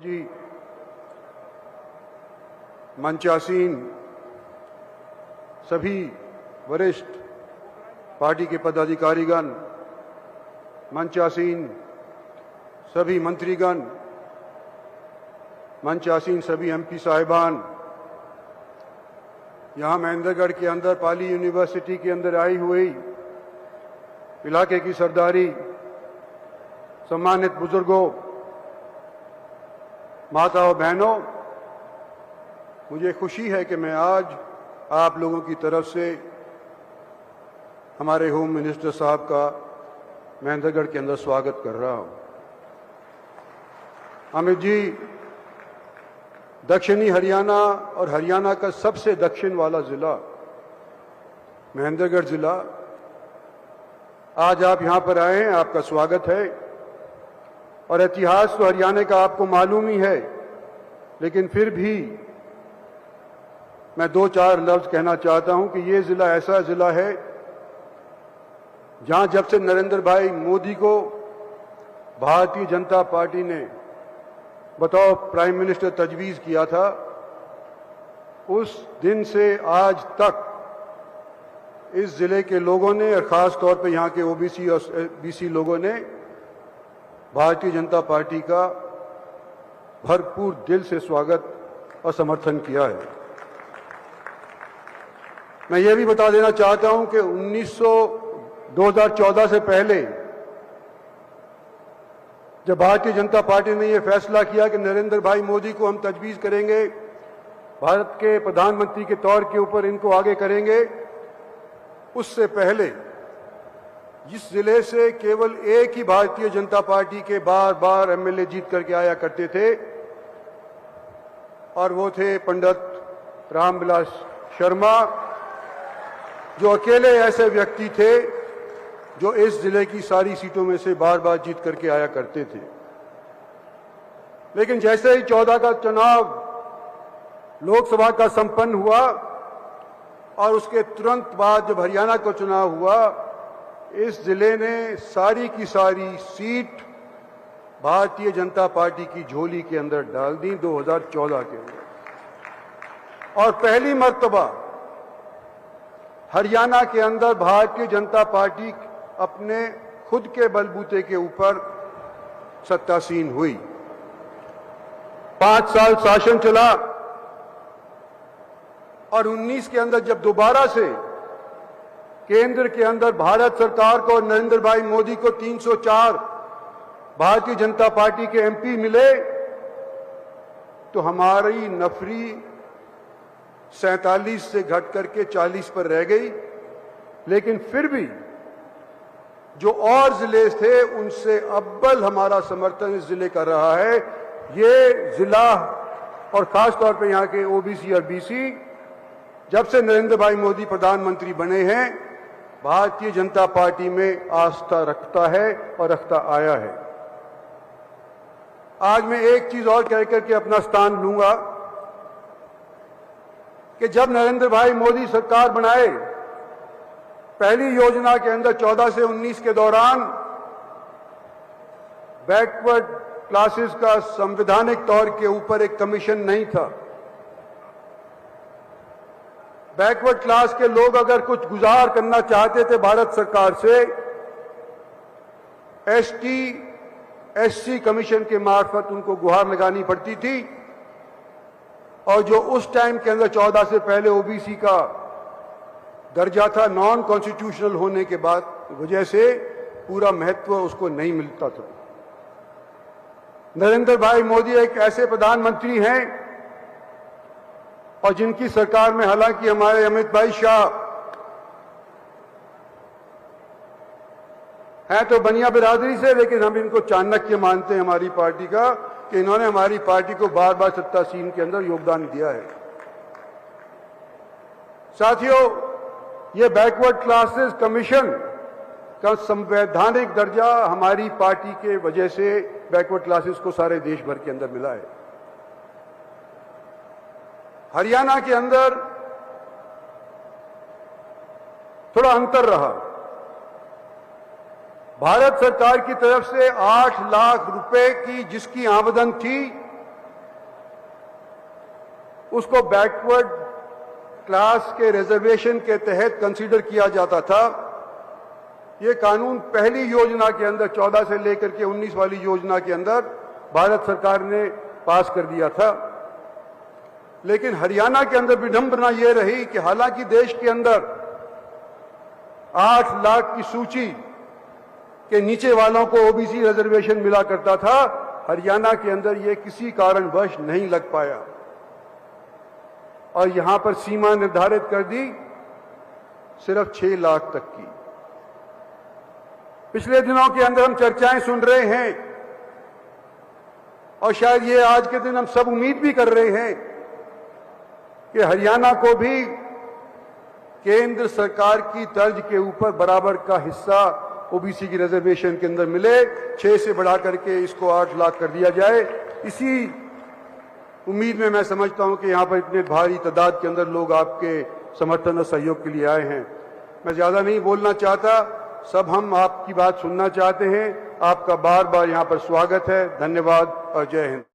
जी, मंचासीन सभी वरिष्ठ पार्टी के पदाधिकारीगण, मंचासीन सभी मंत्रीगण, मंचासीन सभी एमपी साहिबान, यहाँ महेंद्रगढ़ के अंदर पाली यूनिवर्सिटी के अंदर आई हुई इलाके की सरदारी, सम्मानित बुजुर्गों, माताओं, बहनों, मुझे खुशी है कि मैं आज आप लोगों की तरफ से हमारे होम मिनिस्टर साहब का महेंद्रगढ़ के अंदर स्वागत कर रहा हूं। अमित जी, दक्षिणी हरियाणा और हरियाणा का सबसे दक्षिण वाला जिला महेंद्रगढ़ जिला, आज आप यहां पर आए हैं, आपका स्वागत है। और इतिहास तो हरियाणा का आपको मालूम ही है, लेकिन फिर भी मैं दो चार लफ्ज कहना चाहता हूं कि ये जिला ऐसा जिला है जहां जब से नरेंद्र भाई मोदी को भारतीय जनता पार्टी ने बतौर प्राइम मिनिस्टर तजवीज़ किया था, उस दिन से आज तक इस जिले के लोगों ने और ख़ास तौर पे यहाँ के ओबीसी और बीसी लोगों ने भारतीय जनता पार्टी का भरपूर दिल से स्वागत और समर्थन किया है। मैं ये भी बता देना चाहता हूं कि 2014 से पहले जब भारतीय जनता पार्टी ने यह फैसला किया कि नरेंद्र भाई मोदी को हम तजवीज़ करेंगे, भारत के प्रधानमंत्री के तौर के ऊपर इनको आगे करेंगे, उससे पहले इस जिले से केवल एक ही भारतीय जनता पार्टी के बार बार एमएलए जीत करके आया करते थे और वो थे पंडित रामविलास शर्मा, जो अकेले ऐसे व्यक्ति थे जो इस जिले की सारी सीटों में से बार बार जीत करके आया करते थे। लेकिन जैसे ही 14 का चुनाव लोकसभा का संपन्न हुआ और उसके तुरंत बाद जब हरियाणा का चुनाव हुआ, इस जिले ने सारी की सारी सीट भारतीय जनता पार्टी की झोली के अंदर डाल दी 2014 के अंदर। और पहली मर्तबा हरियाणा के अंदर भारतीय जनता पार्टी अपने खुद के बलबूते के ऊपर सत्तासीन हुई। 5 साल शासन चला और 19 के अंदर जब दोबारा से केंद्र के अंदर भारत सरकार को और नरेंद्र भाई मोदी को 304 भारतीय जनता पार्टी के एमपी मिले, तो हमारी नफरी 47 से घट करके 40 पर रह गई। लेकिन फिर भी जो और जिले थे उनसे अव्वल हमारा समर्थन इस जिले का रहा है। ये जिला और खास तौर पे यहाँ के ओबीसी और बीसी जब से नरेंद्र भाई मोदी प्रधानमंत्री बने हैं, भारतीय जनता पार्टी में आस्था रखता है और रखता आया है। आज मैं एक चीज और कह करके अपना स्थान लूंगा कि जब नरेंद्र भाई मोदी सरकार बनाए, पहली योजना के अंदर 14 से 19 के दौरान बैकवर्ड क्लासेस का संवैधानिक तौर के ऊपर एक कमीशन नहीं था। बैकवर्ड क्लास के लोग अगर कुछ गुजार करना चाहते थे भारत सरकार से, एसटी एससी कमीशन के मार्फत उनको गुहार लगानी पड़ती थी। और जो उस टाइम के अंदर 14 से पहले ओबीसी का दर्जा था, नॉन कॉन्स्टिट्यूशनल होने के बाद वजह से पूरा महत्व उसको नहीं मिलता था। नरेंद्र भाई मोदी एक ऐसे प्रधानमंत्री हैं और जिनकी सरकार में हालांकि हमारे अमित भाई शाह हैं तो बनिया बिरादरी से, लेकिन हम इनको चाणक्य मानते हैं हमारी पार्टी का, कि इन्होंने हमारी पार्टी को बार बार सत्तासीन के अंदर योगदान दिया है। साथियों, ये बैकवर्ड क्लासेस कमीशन का संवैधानिक दर्जा हमारी पार्टी के वजह से बैकवर्ड क्लासेस को सारे देश भर के अंदर मिला है। हरियाणा के अंदर थोड़ा अंतर रहा। भारत सरकार की तरफ से 8 लाख रुपए की जिसकी आमदन थी, उसको बैकवर्ड क्लास के रिजर्वेशन के तहत कंसीडर किया जाता था। ये कानून पहली योजना के अंदर 14 से लेकर के 19 वाली योजना के अंदर भारत सरकार ने पास कर दिया था। लेकिन हरियाणा के अंदर विडंबना यह रही कि हालांकि देश के अंदर 8 लाख की सूची के नीचे वालों को ओबीसी रिजर्वेशन मिला करता था, हरियाणा के अंदर यह किसी कारणवश नहीं लग पाया और यहां पर सीमा निर्धारित कर दी सिर्फ 6 लाख तक की। पिछले दिनों के अंदर हम चर्चाएं सुन रहे हैं और शायद ये आज के दिन हम सब उम्मीद भी कर रहे हैं कि हरियाणा को भी केंद्र सरकार की तर्ज के ऊपर बराबर का हिस्सा ओबीसी की रिजर्वेशन के अंदर मिले, 6 से बढ़ा करके इसको 8 लाख कर दिया जाए। इसी उम्मीद में मैं समझता हूं कि यहां पर इतने भारी तादाद के अंदर लोग आपके समर्थन और सहयोग के लिए आए हैं। मैं ज्यादा नहीं बोलना चाहता, सब हम आपकी बात सुनना चाहते हैं। आपका बार बार यहां पर स्वागत है। धन्यवाद और जय हिंद।